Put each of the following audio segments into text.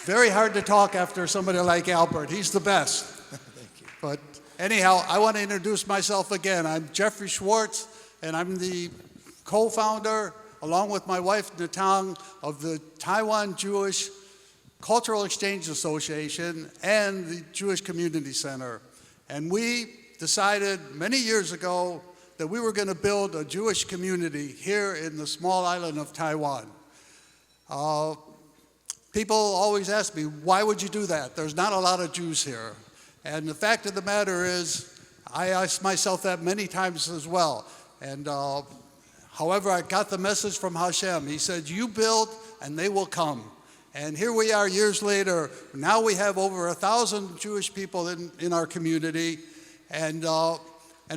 Very hard to talk after somebody like Albert. He's the best. Thank you. But anyhow, I want to introduce myself again. I'm Jeffrey Schwartz, and I'm the co-founder, along with my wife, Natang, of the Taiwan Jewish Cultural Exchange Association and the Jewish Community Center. And we decided many years ago that we were going to build a Jewish community here in the small island of Taiwan. People always ask me, why would you do that? There's not a lot of Jews here. And the fact of the matter is, I asked myself that many times as well. And however, I got the message from Hashem. He said, you build and they will come. And here we are years later. Now we have over 1,000 Jewish people in our community. And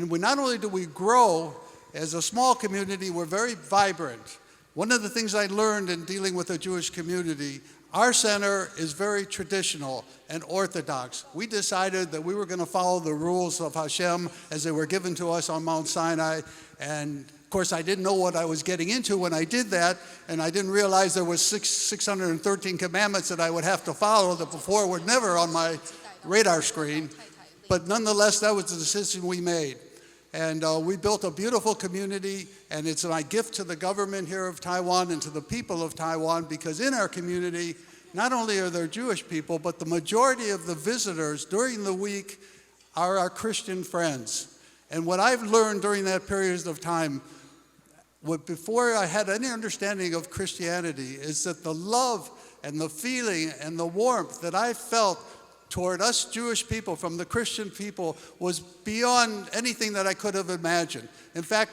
we not only do we grow as a small community, we're very vibrant. One of the things I learned in dealing with the Jewish community, our center is very traditional and orthodox. We decided that we were going to follow the rules of Hashem as they were given to us on Mount Sinai. And of course, I didn't know what I was getting into when I did that, and I didn't realize there was 613 commandments that I would have to follow that before were never on my radar screen. But nonetheless, that was the decision we made. And we built a beautiful community, and it's my gift to the government here of Taiwan and to the people of Taiwan, because in our community, not only are there Jewish people, but the majority of the visitors during the week are our Christian friends. And what I've learned during that period of time, before I had any understanding of Christianity, is that the love and the feeling and the warmth that I felt toward us Jewish people from the Christian people was beyond anything that I could have imagined. In fact,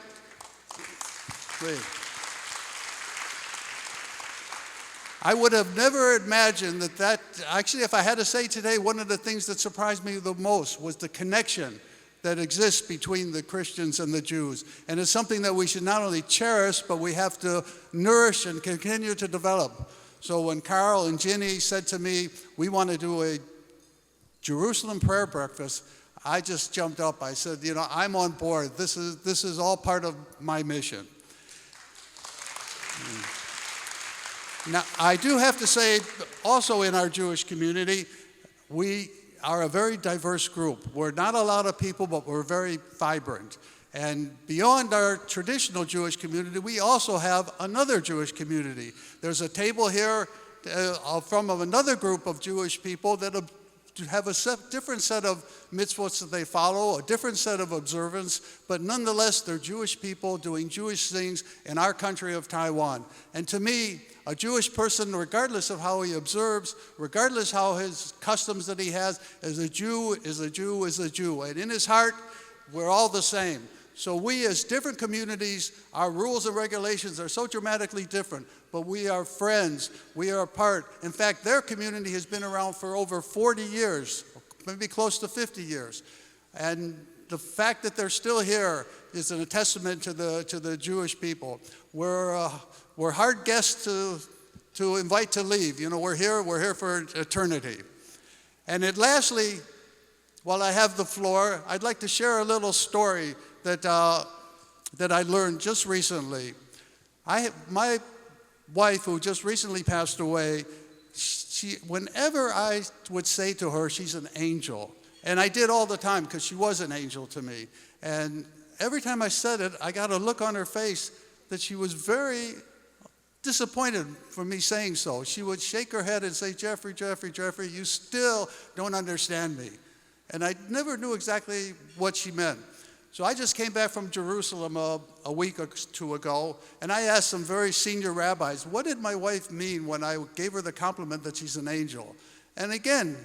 I would have never imagined that, actually, if I had to say today, one of the things that surprised me the most was the connection that exists between the Christians and the Jews. And it's something that we should not only cherish, but we have to nourish and continue to develop. So when Carl and Ginny said to me, we want to do a Jerusalem prayer breakfast, I just jumped up. I said, you know, I'm on board. This is all part of my mission. Now, I do have to say, also in our Jewish community, we are a very diverse group. We're not a lot of people, but we're very vibrant. And beyond our traditional Jewish community, we also have another Jewish community. There's a table here from another group of Jewish people that have a different set of mitzvot that they follow, a different set of observance, but nonetheless, they're Jewish people doing Jewish things in our country of Taiwan. And to me, a Jewish person, regardless of how he observes, regardless how his customs that he has, is a Jew, is a Jew, is a Jew. And in his heart, we're all the same. So we, as different communities, our rules and regulations are so dramatically different, but we are friends, we are a part. In fact, their community has been around for over 40 years, maybe close to 50 years. And the fact that they're still here is a testament to the Jewish people. We're hard guests to invite to leave. You know, we're here for eternity. And then lastly, while I have the floor, I'd like to share a little story that I learned just recently. My wife, who just recently passed away, whenever I would say to her, she's an angel. And I did all the time because she was an angel to me. And every time I said it, I got a look on her face that she was very disappointed for me saying so. She would shake her head and say, Jeffrey, Jeffrey, Jeffrey, you still don't understand me. And I never knew exactly what she meant. So I just came back from Jerusalem a week or two ago, and I asked some very senior rabbis, what did my wife mean when I gave her the compliment that she's an angel? And again,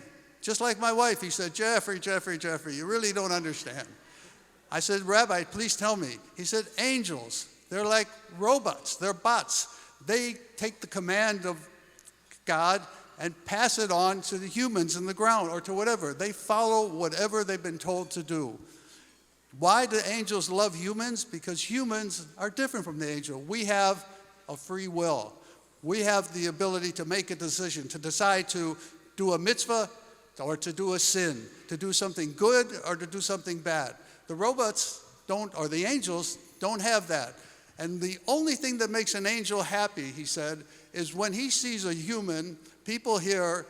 just like my wife, he said, Jeffrey, Jeffrey, Jeffrey, you really don't understand. I said, Rabbi, please tell me. He said, angels, they're like robots, they're bots. They take the command of God and pass it on to the humans in the ground or to whatever. They follow whatever they've been told to do. Why do angels love humans? Because humans are different from the angel. We have a free will. We have the ability to make a decision, to decide to do a mitzvah or to do a sin, to do something good or to do something bad. The robots don't, or the angels don't have that. And the only thing that makes an angel happy, he said, is when he sees a human, people here,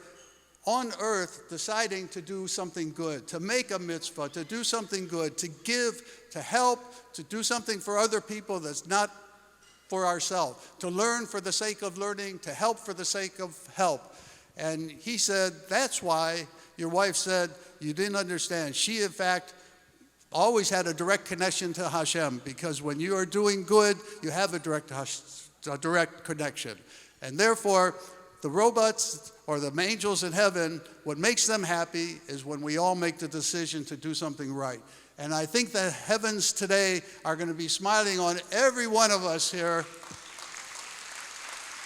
on earth deciding to do something good, to make a mitzvah, to do something good, to give, to help, to do something for other people that's not for ourselves, to learn for the sake of learning, to help for the sake of help. And he said, that's why your wife said you didn't understand. She, in fact, always had a direct connection to Hashem, because when you are doing good, you have a direct connection. And therefore, the robots or the angels in heaven, what makes them happy is when we all make the decision to do something right. And I think the heavens today are going to be smiling on every one of us here,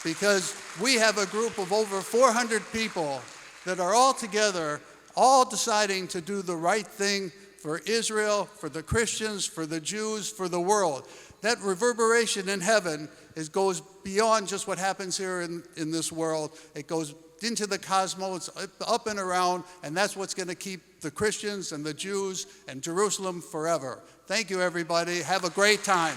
because we have a group of over 400 people that are all together, all deciding to do the right thing for Israel, for the Christians, for the Jews, for the world. That reverberation in heaven goes beyond just what happens here in this world. It goes into the cosmos, up and around, and that's what's going to keep the Christians and the Jews and Jerusalem forever. Thank you, everybody. Have a great time.